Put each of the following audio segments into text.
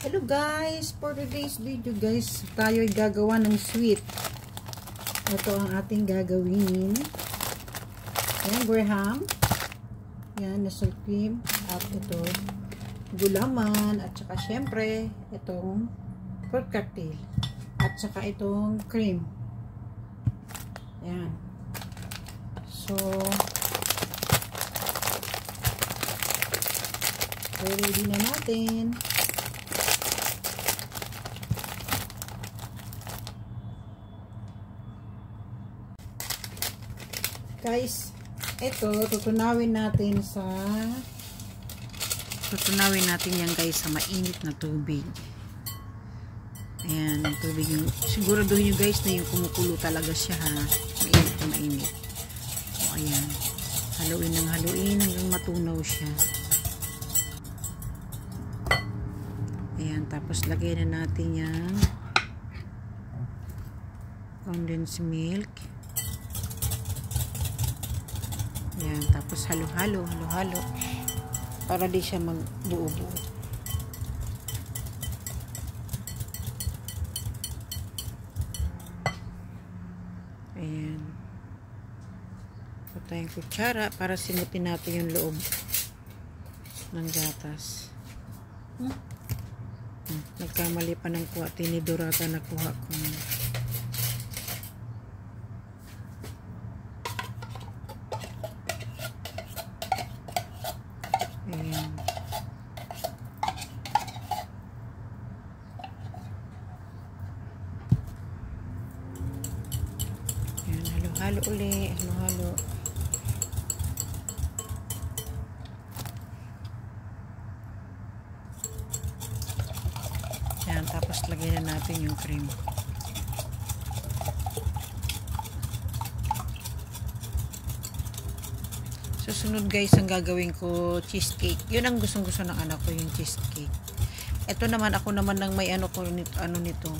Hello guys, for today's video guys, tayo ay gagawa ng sweet. Ito ang ating gagawin. Yan, Graham. Yan, nasal cream. At ito, gulaman. At saka syempre, itong fruit cocktail. At saka itong cream. Yan. So, ready na natin. Guys, ito tutunawin natin yan guys sa mainit na tubig. Ayan, yung tubig yung siguraduhin nyo guys na yung kumukulo talaga siya ha. Mainit na mainit. So, ayan. Haluin ng haluin hanggang matunaw siya. Ayan, tapos lagay na natin yan condensed milk. Ayan, tapos halo-halo para di siya magbuo-buo. Ayan. Ito tayong kutsara para simutin natin yung loob ng gatas. Nagkamali pa ng kuha. Tinidorata na kuha ko. Ayan. Ayan, halo-halo uli. Halo-halo. Ayan, tapos lagyan na natin yung cream. Susunod guys, ang gagawin ko, cheesecake. Yun ang gustong-gusto ng anak ko, yung cheesecake. Ito naman, ako naman nang may ano nito.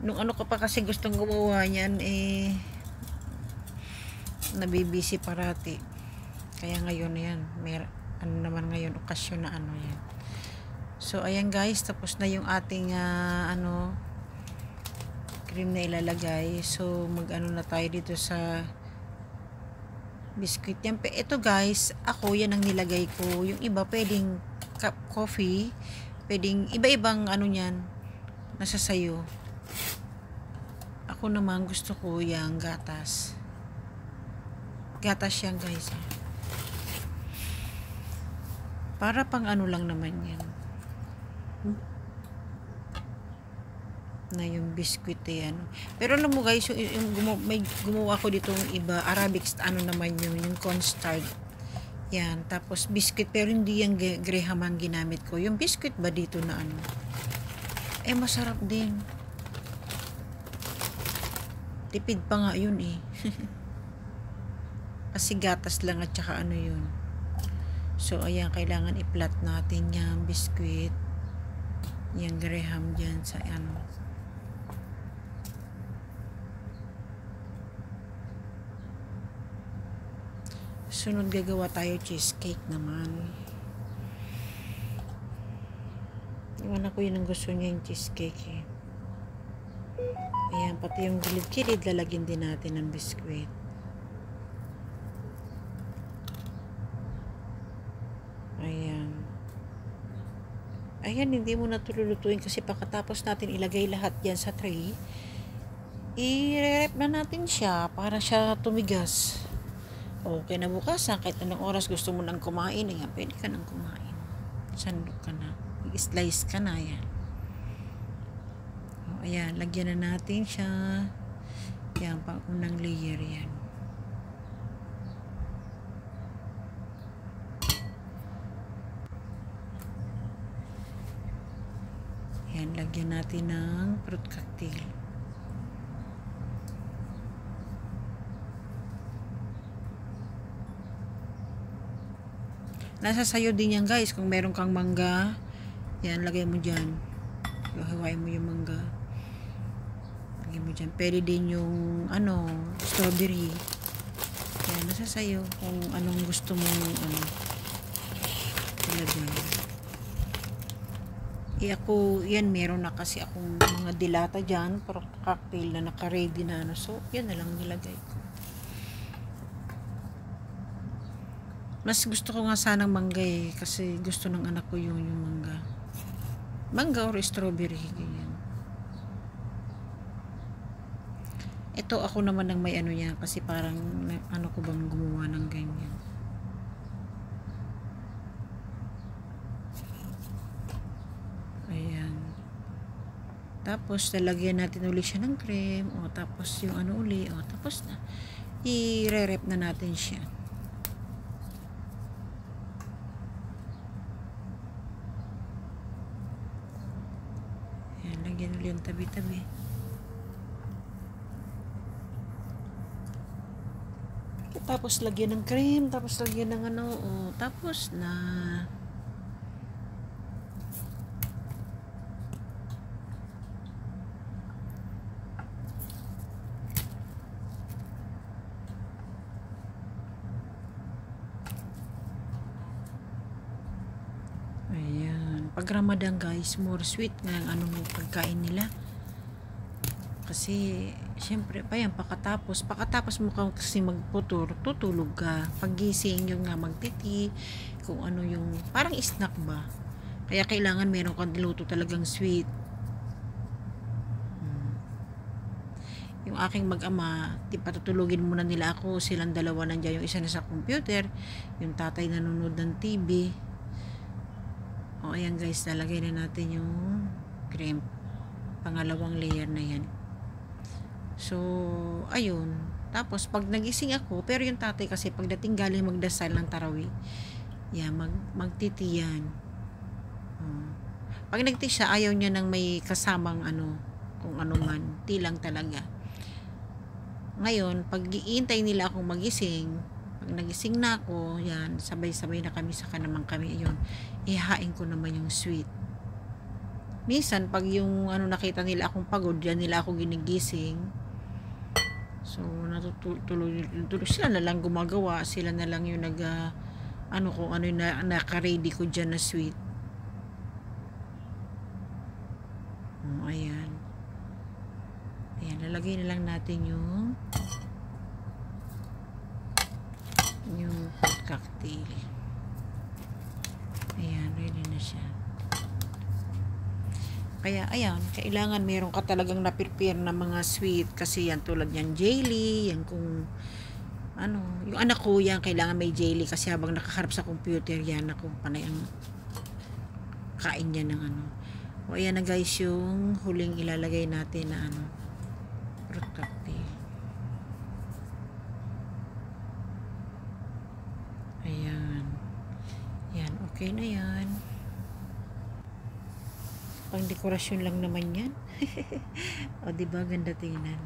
Nung ano ko pa kasi gustong gumawa niyan, nabibisi parati. Kaya ngayon yan, may ano naman ngayon, okasyon na ano yan. So, ayan guys, tapos na yung ating cream na ilalagay. So, mag-ano na tayo dito sa biscuit yan. Ito guys, ako yan ang nilagay ko. Yung iba pwedeng cup coffee, pwedeng iba-ibang ano yan, nasa sayo. Ako naman gusto ko yung gatas. Gatas yan guys. Para pang ano lang naman yan. Na yung biscuit yan. Pero alam mo guys, may gumawa ko dito yung iba, Arabic, ano naman yung cornstarch. Yan, tapos biscuit, pero hindi yung Graham ang ginamit ko. Yung biscuit ba dito na ano? Masarap din. Tipid pa nga yun Kasi gatas lang at saka ano yun. So, ayan, kailangan i-flat natin yung biscuit. Yung Graham dyan sa ano. Sunod gagawa tayo cheesecake naman. Yung anak ko yun ang gusto niya yung cheesecake Ayan, pati yung gilid-gilid lalagyan din natin ng biskuit. Ayan. Ayan, hindi mo na tululutuin kasi pagkatapos natin ilagay lahat yan sa tray, i-rep na natin siya para siya tumigas. Okay na bukas, kahit anong oras gusto mo nang kumain, ayan, pwede ka nang kumain. Sandok ka na. I-slice ka na, ayan. Ayan, lagyan na natin siya. Ayan, pang unang layer yan. Ayan, lagyan natin ng fruit cocktail. Nasa sayo din yan guys. Kung meron kang mangga, yan, lagay mo dyan. Hiwain mo yung mangga. Lagay mo dyan. Pwede din yung strawberry. Yan, nasa sayo. Kung anong gusto mo ilagay. Ako, yan, meron na kasi akong mga dilata dyan, pero cocktail na naka-ready na ano. So, yan na lang nilagay ko. Mas gusto ko nga sanang mangga eh, kasi gusto ng anak ko yung mangga. Mangga or strawberry, ganyan. Ito ako naman ang may ano yan, kasi parang ano ko bang gumawa ng ganyan. Ayan. Tapos, lalagyan natin ulit siya ng cream. O, tapos yung ano uli. O, tapos na. I-re-rep na natin siya. Ayan, lagyan ulit yung tabi-tabi. Tapos, lagyan ng cream. Tapos, lagyan ng ano. O, tapos na. Ayan. Pag Ramadan guys, more sweet nga ang anong pagkain nila. Kasi, syempre, pa yan, pakatapos mo kasi magputur, tutulog ka. Paggising yung nga magtiti, kung ano yung, parang snack ba. Kaya kailangan meron kang niluto talagang sweet. Yung aking mag-ama, patutulugin muna nila ako, silang dalawa nandiyan, yung isa na sa computer, yung tatay nanonood ng TV. O, ayan guys, lalagay na natin yung cream. Pangalawang layer na yan. So, ayun. Tapos, pag nagising ako, pero yung tatay kasi, pagdating galing magdasal ng tarawih, yan, magtitiyan. Pag nagti siya, ayaw niya nang may kasamang ano, kung ano man, tilang talaga. Ngayon, pag iintay nila akong magising, pag nagising na ako, yan, sabay-sabay na kami, saka naman kami, yun, ihahain ko naman yung sweet. Minsan, pag yung ano, nakita nila akong pagod, yan nila ako ginigising. So, natutulog sila na lang gumagawa, sila na lang yung ano kung ano yung naka-ready ko dyan na sweet. Ayan. Ayan, lalagay na lang natin yung fruit cocktail. Ayan, ready na siya. Kaya, ayan, kailangan meron ka talagang na-prepare na mga sweet. Kasi yan, tulad yan, jelly, yan kung, ano, yung anak ko yan, kailangan may jelly. Kasi habang nakaharap sa computer, yan, ako, panay ang kain niya ng ano. O, ayan na guys, yung huling ilalagay natin na, ano, fruit cocktail. Ayan. Yan, okay na yan. Pang dekorasyon lang naman yan. O, diba, ganda tingnan.